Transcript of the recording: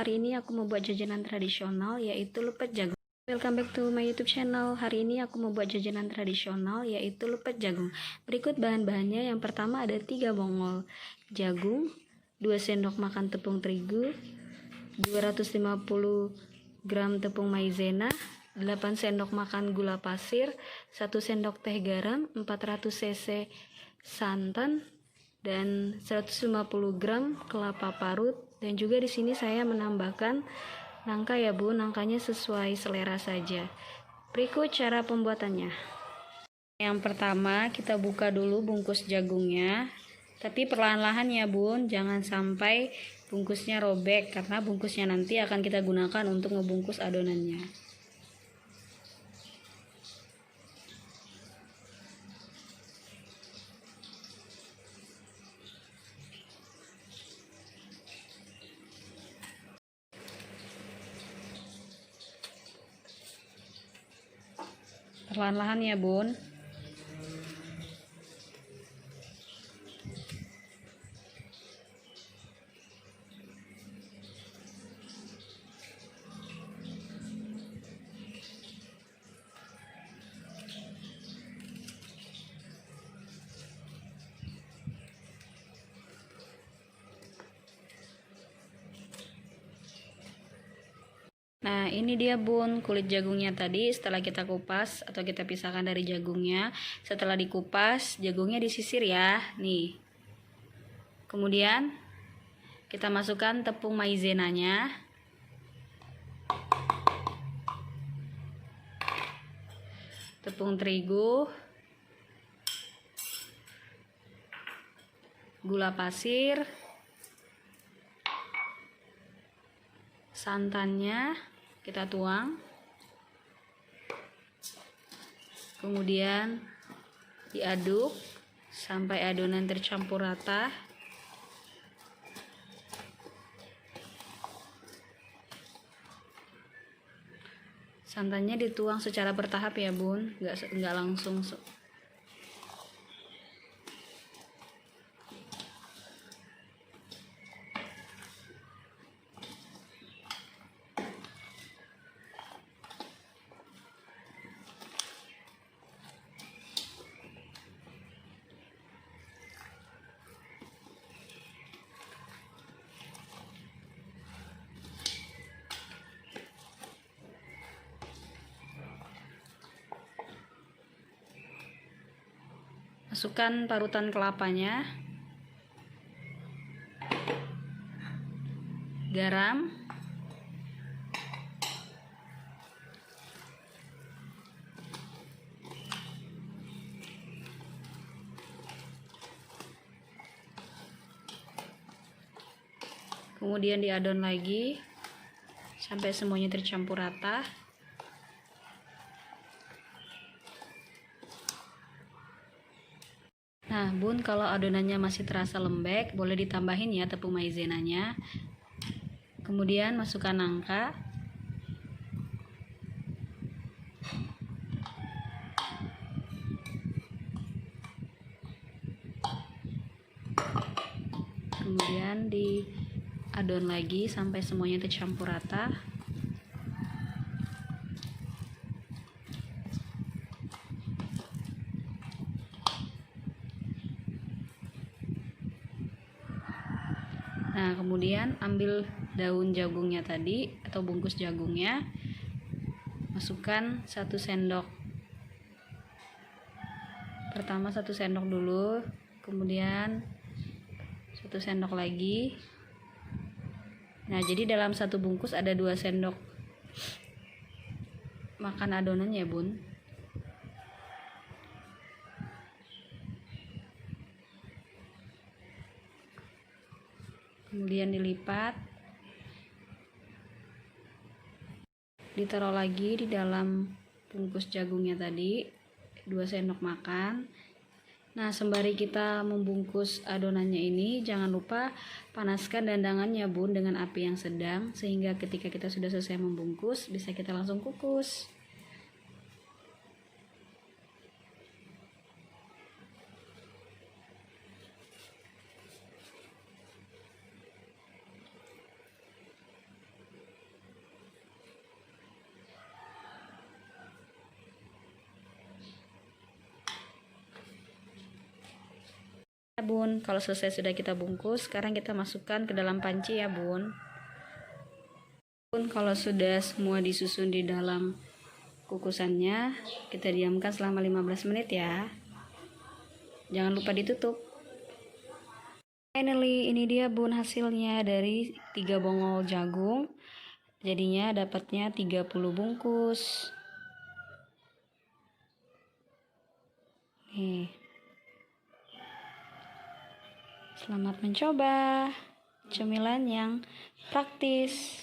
hari ini aku mau buat jajanan tradisional yaitu lepet jagung. Welcome back to my YouTube channel. Hari ini aku mau buat jajanan tradisional yaitu lepet jagung. Berikut bahan-bahannya. Yang pertama ada 3 mongol jagung, 2 sendok makan tepung terigu, 250 gram tepung maizena, 8 sendok makan gula pasir, 1 sendok teh garam, 400 cc santan, dan 150 gram kelapa parut. Dan juga di sini saya menambahkan nangka ya Bu, nangkanya sesuai selera saja. Berikut cara pembuatannya. Yang pertama kita buka dulu bungkus jagungnya, tapi perlahan-lahan ya Bun, jangan sampai bungkusnya robek karena bungkusnya nanti akan kita gunakan untuk ngebungkus adonannya. Perlahan-lahan ya Bun. Nah, ini dia Bun, kulit jagungnya tadi setelah kita kupas atau kita pisahkan dari jagungnya. Setelah dikupas, jagungnya disisir ya. Nih. Kemudian kita masukkan tepung maizenanya. Tepung terigu. Gula pasir. Santannya kita tuang, kemudian diaduk sampai adonan tercampur rata. Santannya dituang secara bertahap ya Bun, nggak langsung. Masukkan parutan kelapanya, garam, kemudian diadon lagi sampai semuanya tercampur rata. Nah Bun, kalau adonannya masih terasa lembek, boleh ditambahin ya tepung maizenanya. Kemudian masukkan nangka. Kemudian diadon lagi sampai semuanya tercampur rata. Nah, kemudian ambil daun jagungnya tadi atau bungkus jagungnya, masukkan 1 sendok. Pertama 1 sendok dulu, kemudian 1 sendok lagi. Nah, jadi dalam satu bungkus ada 2 sendok makan adonan ya Bun. Kemudian dilipat, ditaruh lagi di dalam bungkus jagungnya tadi, 2 sendok makan. Nah, sembari kita membungkus adonannya ini, jangan lupa panaskan dandangannya Bun dengan api yang sedang, sehingga ketika kita sudah selesai membungkus bisa kita langsung kukus. Ya bun, kalau selesai sudah kita bungkus, sekarang kita masukkan ke dalam panci ya bun. Bun, kalau sudah semua disusun di dalam kukusannya, kita diamkan selama 15 menit ya. Jangan lupa ditutup. Finally, ini dia bun hasilnya dari 3 bongol jagung. Jadinya dapatnya 30 bungkus. Nih. Selamat mencoba cemilan yang praktis.